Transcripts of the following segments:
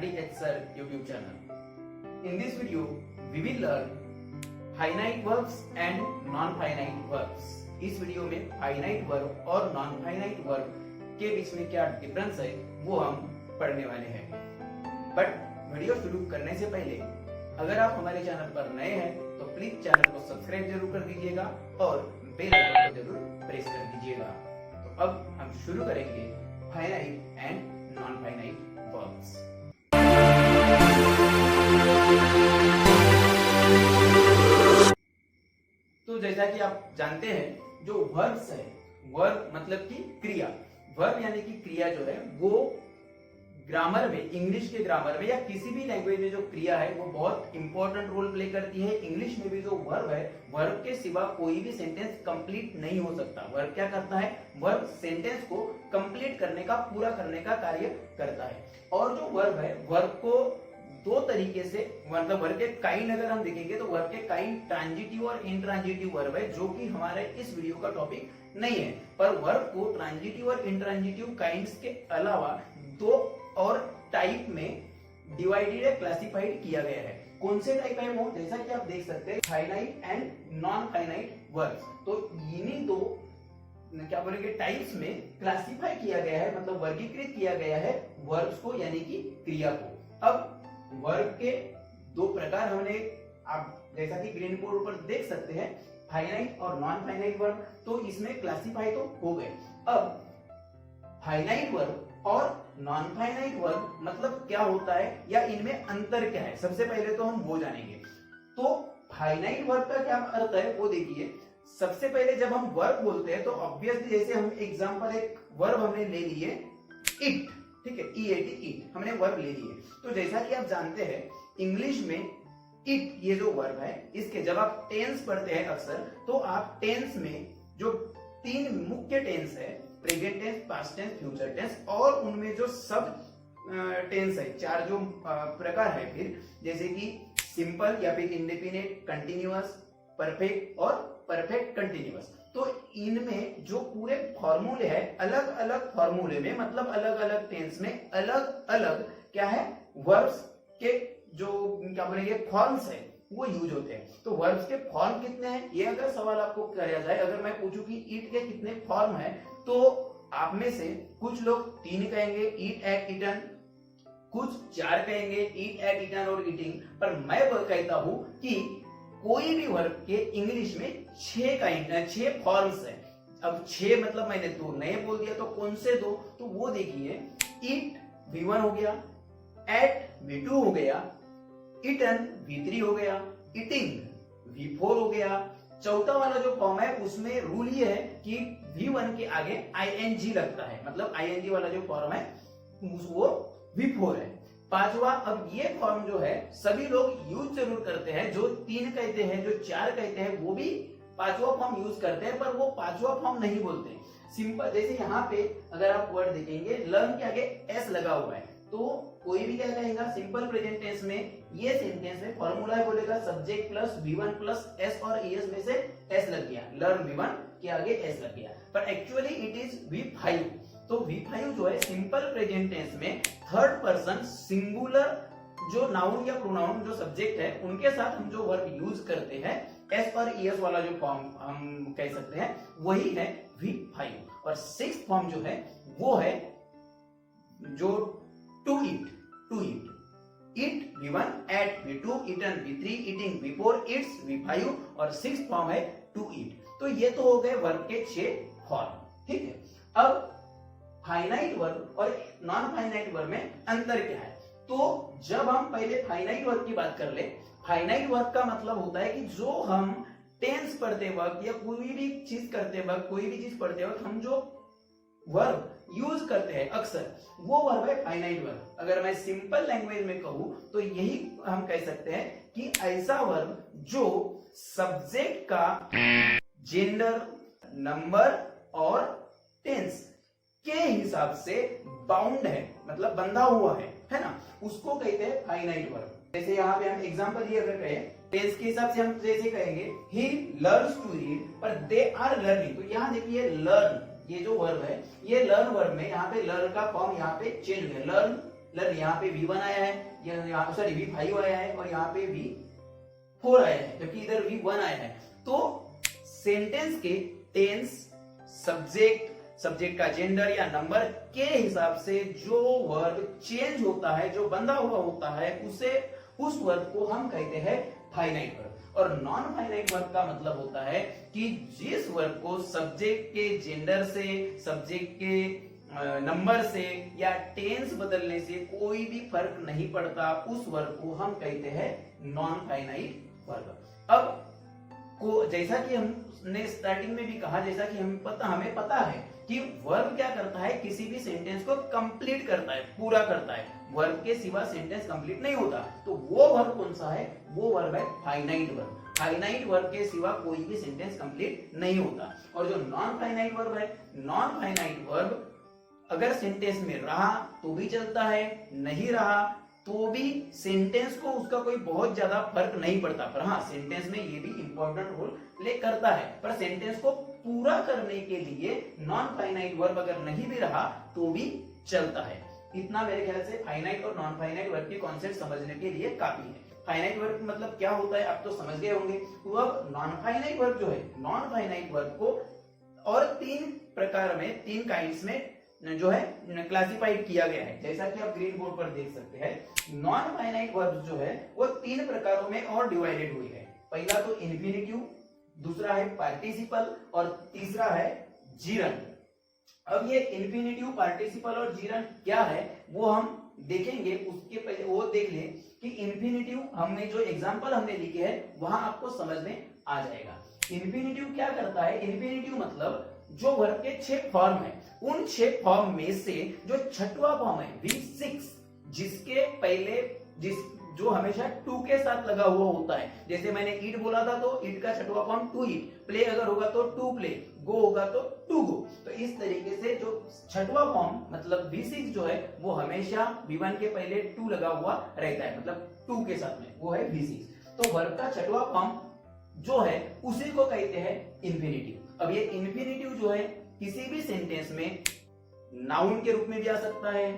RDH Sir YouTube channel. In this video, we will learn finite verbs and non-finite verbs. इस video में finite verb और non finite verb के बीच में क्या difference है वो हम पढ़ने वाले हैं। बट वीडियो शुरू करने से पहले अगर आप हमारे चैनल पर नए हैं तो प्लीज चैनल को सब्सक्राइब जरूर कर दीजिएगा और बेल आइकन को जरूर प्रेस कर दीजिएगा। तो अब हम शुरू करेंगे finite and non finite verbs. तो जैसा कि आप जानते हैं जो वर्ब्स है, वर्ब मतलब कि क्रिया, वर्ब यानी कि क्रिया जो है वो ग्रामर में, इंग्लिश के ग्रामर में या किसी भी लैंग्वेज में जो क्रिया है वो बहुत इंपॉर्टेंट रोल प्ले करती है। इंग्लिश में भी जो वर्ब है, वर्ब के सिवा कोई भी सेंटेंस कंप्लीट नहीं हो सकता। वर्ब क्या करता है? वर्ब सेंटेंस को कंप्लीट करने का, पूरा करने का कार्य करता है। और जो वर्ब है, वर्ब को दो तरीके से, मतलब वर्ब के काइंड अगर हम देखेंगे तो वर्ब के काइंड ट्रांजिटिव और इंट्रांजिटिव वर्ब है, जो कि हमारे इस वीडियो का टॉपिक नहीं है। पर वर्ब को ट्रांजिटिव और इंट्रांजिटिव काइंड्स के अलावा दो और टाइप में डिवाइडेड या क्लासिफाइड किया गया है। कौन से टाइप है वो? जैसा कि आप देख सकते हैं, finite and non finite verbs. तो इन्हीं दो क्या बोलेंगे टाइप्स में क्लासिफाई किया गया है, मतलब वर्गीकृत किया गया है वर्ब्स को, यानी कि क्रिया को। अब वर्ब के दो प्रकार हमने, आप जैसा कि ग्रीन बोर्ड पर देख सकते हैं, फाइनाइट और नॉन फाइनाइट वर्ब। तो इसमें क्लासिफाई तो हो गए। अब फाइनाइट वर्ब और नॉन फाइनाइट वर्ब मतलब क्या होता है या इनमें अंतर क्या है, सबसे पहले तो हम वो जानेंगे। तो फाइनाइट वर्ब का क्या अर्थ है वो देखिए। सबसे पहले जब हम वर्ब बोलते हैं तो ऑब्वियसली, जैसे हम एग्जांपल एक वर्ब हमने ले लिए इट, ठीक है, ईट हमने वर्ब ले लिए। तो जैसा कि आप जानते हैं इंग्लिश में इट ये जो वर्ब है, इसके जब आप टेंस पढ़ते हैं अक्सर, तो आप टेंस में जो तीन मुख्य टेंस है, present tense, past tense, future tense, और उनमें जो सब टेंस है, चार जो प्रकार है, फिर जैसे कि सिंपल या फिर इंडेफिनिट, कंटिन्यूअस, परफेक्ट और परफेक्ट कंटिन्यूअस। तो इनमें जो पूरे फॉर्मूले है, अलग अलग फॉर्मूले में, मतलब अलग अलग टेंस में अलग अलग क्या है, वर्ब्स के जो क्या बोलेंगे फॉर्म्स है वो यूज होते हैं। तो वर्ब्स के फॉर्म कितने हैं, ये अगर सवाल आपको किया जाए, अगर मैं पूछूं कि ईट के कितने फॉर्म है, तो आप में से कुछ लोग 3 कहेंगे, ईट, एट, ईटन, कुछ 4 कहेंगे, ईट, एट, ईटन और ईटिंग। पर मैं कहता हूं कि कोई भी वर्ब के इंग्लिश में 6 फॉर्म्स है। अब 6 मतलब मैंने 2 नए बोल दिया, तो कौन से 2? तो वो देखिए, ईट V1 हो गया, एट V2 हो गया, ईटन V3 हो गया, ईटिंग V4 हो गया। चौथा वाला जो फॉर्म है उसमें रूल ये है कि V1 के आगे ing लगता है, मतलब ing वाला जो फॉर्म है वो V4 है। पांचवा, अब ये फॉर्म जो है सभी लोग यूज जरूर करते हैं, जो 3 कहते हैं, जो 4 कहते हैं, वो भी पांचवा फॉर्म यूज करते हैं, पर वो पांचवा फॉर्म नहीं बोलते। सिंपल, जैसे यहाँ पे अगर आप वर्ड देखेंगे, लर्न के आगे एस लगा हुआ है, तो कोई भी क्या कहेगा, सिंपल प्रेजेंट टेंस में ये सेंटेंस में फॉर्मूला है, बोलेगा subject plus V1 plus S, और एस में से एस लग गया, लर्न V1 के आगे एस लग गया, पर एक्चुअली इट इज V5। तो V5 जो है सिंपल प्रेजेंट टेंस में थर्ड पर्सन सिंगुलर जो नाउन या प्रोनाउन जो सब्जेक्ट है उनके साथ हम जो वर्ब यूज करते हैं, एस और ईएस वाला जो फॉर्म हम कह सकते हैं वही है V5। और 6th फॉर्म जो है वो है जो to eat eat V1, ate V2, eaten V3, eating V4, eats V5 और 6th फॉर्म है टू ईट। तो ये तो हो गए वर्ब के 6 फॉर्म, ठीक है। अब फाइनाइट वर्ब और नॉन फाइनाइट वर्ब में अंतर क्या है? तो जब हम पहले फाइनाइट वर्ब की बात कर ले, फाइनाइट वर्ब का मतलब होता है कि जो हम टेंस पढ़ते वक्त या कोई भी चीज करते वक्त, कोई भी चीज पढ़ते वक्त हम जो वर्ब यूज करते हैं अक्सर, वो वर्ब है फाइनाइट वर्ब। अगर मैं सिंपल लैंग्वेज में कहूं तो यही हम कह सकते हैं कि ऐसा वर्ब जो सब्जेक्ट का जेंडर, नंबर और टेंस के हिसाब से बाउंड है, मतलब बंधा हुआ है ना, उसको कहते हैं फाइनाइट वर्ब। जैसे यहाँ पे हम एग्जांपल ये अगर कहें, टेंस के हिसाब से हम जैसे कहेंगे ही लर्न्स टू रीड, पर दे आर लर्निंग। तो यहाँ देखिए लर्न, ये जो वर्ब है, ये लर्न वर्ब में यहाँ पे लर्न का फॉर्म यहाँ पे चेंज हुआ, लर्न मतलब यहाँ पे V1 आया है, यहाँ सॉरी V5 आया है और यहाँ पे V4 आया है, जबकि इधर V1 आया है। तो सेंटेंस के टेंस, सब्जेक्ट का जेंडर या नंबर के हिसाब से जो वर्ब चेंज होता है, जो बंधा हुआ होता है, उस वर्ब को हम कहते हैं फाइनाइट वर्ब। और नॉन फाइनाइट वर्ब का मतलब होता है कि जिस वर्ब को सब्जेक्ट के जेंडर से, सब्जेक्ट के नंबर से या टेंस बदलने से कोई भी फर्क नहीं पड़ता, उस वर्ब को हम कहते हैं नॉन फाइनाइट वर्ब। अब जैसा कि हमने स्टार्टिंग में भी कहा, जैसा कि हमें पता है कि वर्ब क्या करता है, किसी भी सेंटेंस को कंप्लीट करता है, पूरा करता है। वर्ब के सिवा सेंटेंस कंप्लीट नहीं होता। तो वो वर्ब कौन सा है? वो वर्ब है फाइनाइट वर्ब। फाइनाइट वर्ब के सिवा कोई भी सेंटेंस कंप्लीट नहीं होता। और जो नॉन फाइनाइट वर्ब है, नॉन फाइनाइट वर्ब अगर सेंटेंस में रहा तो भी चलता है, नहीं रहा तो भी सेंटेंस को उसका कोई बहुत ज्यादा फर्क नहीं पड़ता। पर हाँ, सेंटेंस में ये भी इंपॉर्टेंट रोल प्ले करता है। पर सेंटेंस को पूरा करने के लिए नॉन फाइनाइट वर्ब अगर नहीं भी रहा तो भी चलता है। इतना मेरे ख्याल से फाइनाइट और नॉन फाइनाइट वर्ब के कॉन्सेप्ट समझने के लिए काफी है। फाइनाइट वर्ब मतलब क्या होता है आप तो समझ गए होंगे। तो अब नॉन फाइनाइट वर्ब जो है, नॉन फाइनाइट वर्ब को और 3 प्रकार में, 3 काइंड्स में जो है क्लासिफाइड किया गया है, जैसा कि आप ग्रीन बोर्ड पर देख सकते हैं। नॉन फाइनाइट वर्ब जो है वो 3 प्रकारों में और डिवाइडेड हुई है। पहला तो इन्फिनिटिव, दूसरा है पार्टिसिपल और तीसरा है जीरंड। अब ये इन्फिनिटिव, पार्टिसिपल और जीरंड क्या है वो हम देखेंगे। उसके पहले वो देख ले कि इन्फिनिटिव हमने जो एग्जांपल हमने लिखे हैं वहां आपको समझ में आ जाएगा। इन्फिनिटिव क्या करता है? इन्फिनिटिव मतलब जो वर्ब के 6 फॉर्म है, उन 6 फॉर्म में से जो 6वां फॉर्म है V6, जिसके पहले जो हमेशा टू के साथ लगा हुआ होता है। जैसे मैंने ईट बोला था तो ईट का 6वां फॉर्म टू ईट, प्ले अगर होगा तो टू प्ले, गो होगा तो टू गो। तो इस तरीके से जो 6वां फॉर्म मतलब V6 जो है वो हमेशा V1 के पहले टू लगा हुआ रहता है, मतलब टू के साथ में, वो है V6। तो वर्ब का 6वां फॉर्म जो है उसी को कहते हैं इन्फिनिटिव। अब ये इन्फिनिटिव जो है किसी भी सेंटेंस में नाउन के रूप में भी आ सकता है,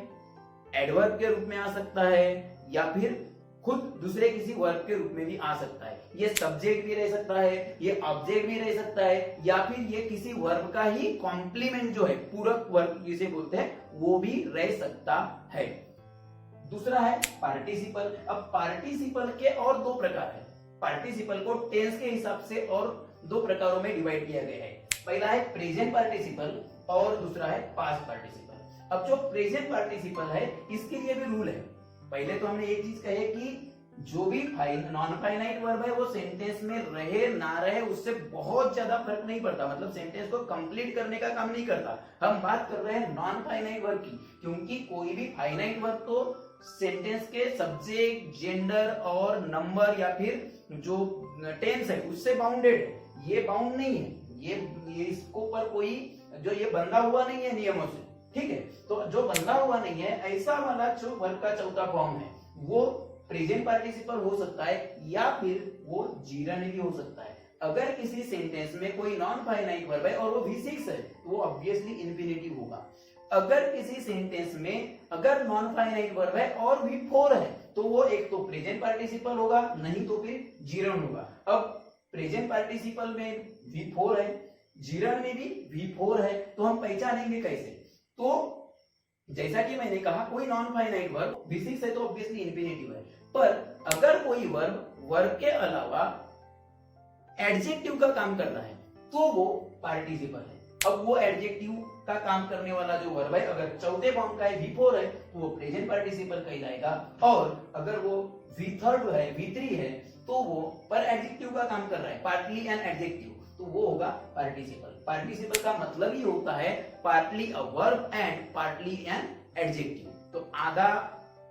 एडवर्ब के रूप में आ सकता है, या फिर खुद दूसरे किसी वर्ब के रूप में भी आ सकता है। ये सब्जेक्ट भी रह सकता है, ये ऑब्जेक्ट भी रह सकता है, या फिर ये किसी वर्ब का ही कॉम्प्लीमेंट जो है, पूरक वर्ब जिसे बोलते हैं, वो भी रह सकता है। दूसरा है पार्टिसिपल। अब पार्टिसिपल के और 2 प्रकार है। पार्टिसिपल को टेंस के हिसाब से और 2 प्रकारों में डिवाइड किया गया है। पहला है प्रेजेंट पार्टिसिपल और दूसरा है पास्ट पार्टिसिपल। अब जो प्रेजेंट पार्टिसिपल है इसके लिए भी रूल है। पहले तो हमने एक चीज कही कि जो भी नॉन फाइनाइट वर्ब है वो सेंटेंस में रहे ना रहे उससे बहुत ज्यादा फर्क नहीं पड़ता, मतलब सेंटेंस को कंप्लीट करने का काम नहीं करता। हम बात कर रहे हैं नॉन फाइनाइट वर्ब की, क्योंकि कोई भी फाइनाइट वर्ब तो सेंटेंस के सब्जेक्ट, जेंडर और नंबर या फिर जो टेंस है उससे बाउंडेड है। ये बाउंड नहीं है, ये इसको पर कोई जो ये बंधा हुआ नहीं है नियमों से, ठीक है। तो जो बंधा हुआ नहीं है ऐसा वाला जो वर्ब का 4था फॉर्म है वो प्रेजेंट पार्टिसिपल हो सकता है या फिर वो जीरंड भी हो सकता है। अगर किसी सेंटेंस में कोई नॉन फाइनाइट वर्ब है और वो V6 है तो वो ऑब्वियसली इन्फिनिटिव होगा। अगर किसी सेंटेंस में अगर नॉन फाइनाइट वर्ब है और V4 है तो वो एक तो प्रेजेंट पार्टिसिपल होगा, नहीं तो फिर जीरंड होगा। अब प्रेजेंट पार्टिसिपल में V4 है, जीरंड में भी V4 है, तो हम पहचानेंगे कैसे? तो जैसा कि मैंने कहा कोई नॉन फाइनाइट वर्ब V6 है तो ऑब्वियसली इन्फिनिटिव है। पर अगर कोई वर्ब के अलावा एडजेक्टिव का काम कर रहा है तो वो पार्टिसिपल है। अब वो एडजेक्टिव का काम करने वाला जो वर्ब है अगर 4थे फॉर्म का है V4 है तो वो प्रेजेंट पार्टिसिपल कहलाएगा, और अगर वो V3 है, V3 है तो वो पर एडजेक्टिव का काम कर रहा है, पार्टली एन एडजेक्टिव, तो वो होगा पार्टिसिपल। पार्टिसिपल का मतलब ही होता है partly a verb and partly an adjective. तो आधा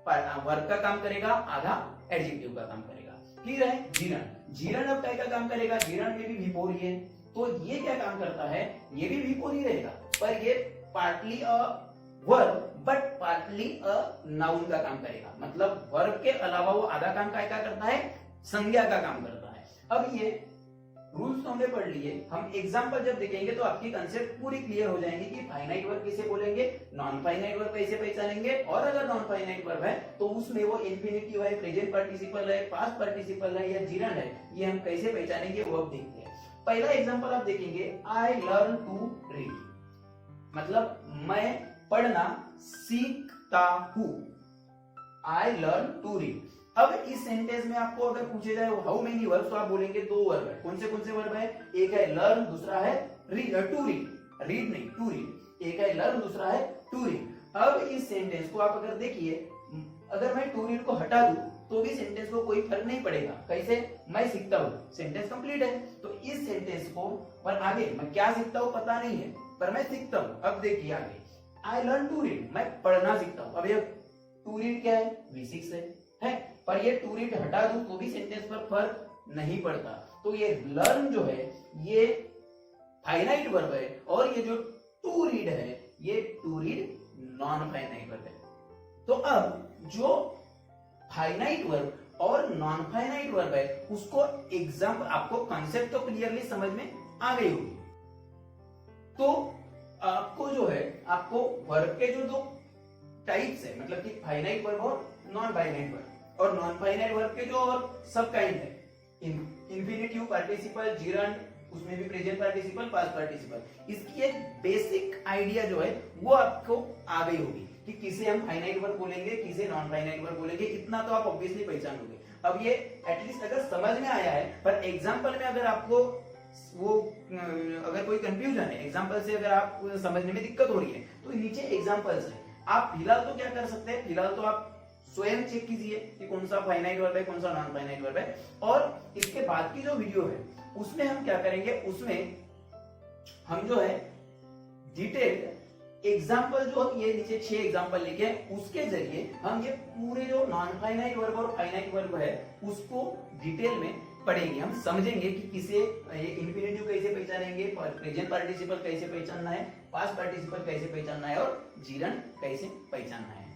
वर्ब का काम करेगा, आधा एडजेक्टिव का काम करेगा। फिर है जीरंड। जीरंड अब क्या काम करेगा? जीरंड में भी V4 ही है, तो ये क्या काम करता है? ये भी V4 ही रहेगा, पर ये partly a verb but partly a noun का काम करेगा। मतलब वर्ब के अलावा वो आधा काम क्या करता है? संज्ञा का काम करता है। अब ये रूल्स तो हमने पढ़ लिए, हम एग्जांपल जब देखेंगे तो आपकी कंसेप्ट पूरी क्लियर हो जाएंगी कि फाइनाइट वर्ब किसे बोलेंगे, नॉन फाइनाइट वर्ब कैसे पहचानेंगे, और अगर नॉन फाइनाइट वर्ब है तो उसमें वो इंफिनिटिव है, प्रेजेंट पार्टिसिपल है, पास्ट पार्टिसिपल है या जिरंड है, ये हम कैसे पहचानेंगे वो अब देखते हैं। पहला एग्जांपल आप देखेंगे, आई लर्न टू रीड, मतलब मैं पढ़ना सीखता हूं, आई लर्न टू रीड। अब इस सेंटेंस में आपको अगर पूछे जाए हाउ मेनी वर्ब्स, तो आप बोलेंगे दो वर्ब है। कौन से वर्ब है? एक है लर्न, दूसरा है रीड, टू रीड, रीड नहीं टू रीड। एक है लर्न, दूसरा है टू रीड। अब इस सेंटेंस को आप अगर देखिए, अगर मैं टू रीड को हटा दूं तो भी सेंटेंस को कोई फर्क नहीं पड़ेगा। कैसे? मैं सीखता हूं, सेंटेंस कंप्लीट है। तो इस सेंटेंस को पर आगे मैं क्या सीखता हूं पता नहीं है, पर मैं सीखता हूं। अब देखिए आगे, आई लर्न टू रीड, मैं पढ़ना सीखता हूं। अब ये टू रीड क्या है? V6 है, पर ये टू रीड हटा दूं तो भी सेंटेंस पर फर्क नहीं पड़ता। तो ये लर्न जो है ये फाइनाइट वर्ब है, और ये जो टू रीड है ये to read non finite verb है। तो अब जो फाइनाइट वर्ब और नॉन फाइनाइट वर्ब है उसको एग्जाम्पल, आपको कॉन्सेप्ट तो क्लियरली समझ में आ गई होगी। तो आपको जो है, आपको वर्ब के जो दो टाइप्स है, मतलब कि फाइनाइट वर्ब और नॉन फाइनाइट वर्ब, और नॉन फाइनाइट वर्ब के जो और सब काइंड है, इंफिनिटिव, पार्टिसिपल, जिरंड, उसमें भी प्रेजेंट पार्टिसिपल, पास्ट पार्टिसिपल, इसकी एक बेसिक आइडिया जो है वो आपको आ गई होगी कि किसे हम फाइनाइट वर्ब बोलेंगे, किसे नॉन फाइनाइट वर्ब बोलेंगे। इतना तो आप ऑब्वियसली पहचान लोगे। अब ये एटलीस्ट अगर समझ में आया है, पर एग्जाम्पल में अगर आपको वो अगर कोई कंफ्यूजन है, एग्जाम्पल से अगर आप समझने में दिक्कत हो रही है, तो नीचे एग्जाम्पल्स है। आप फिलहाल तो क्या कर सकते हैं, फिलहाल तो आप स्वयं चेक कीजिए कि कौन सा फाइनाइट वर्ब है, कौन सा नॉन फाइनाइट वर्ब है, और इसके बाद की जो वीडियो है उसमें हम क्या करेंगे, उसमें हम जो है डिटेल्ड एग्जाम्पल, जो ये नीचे 6 एग्जाम्पल लिखे हैं, उसके जरिए हम ये पूरे जो नॉन फाइनाइट वर्ब और फाइनाइट वर्ब है उसको डिटेल में पढ़ेंगे। हम समझेंगे कि किसे ये इंफिनिटिव कैसे पहचानेंगे, प्रेजेंट पार्टिसिपल कैसे पहचानना है, पास्ट पार्टिसिपल कैसे पहचानना है, और जिरंड कैसे पहचानना है।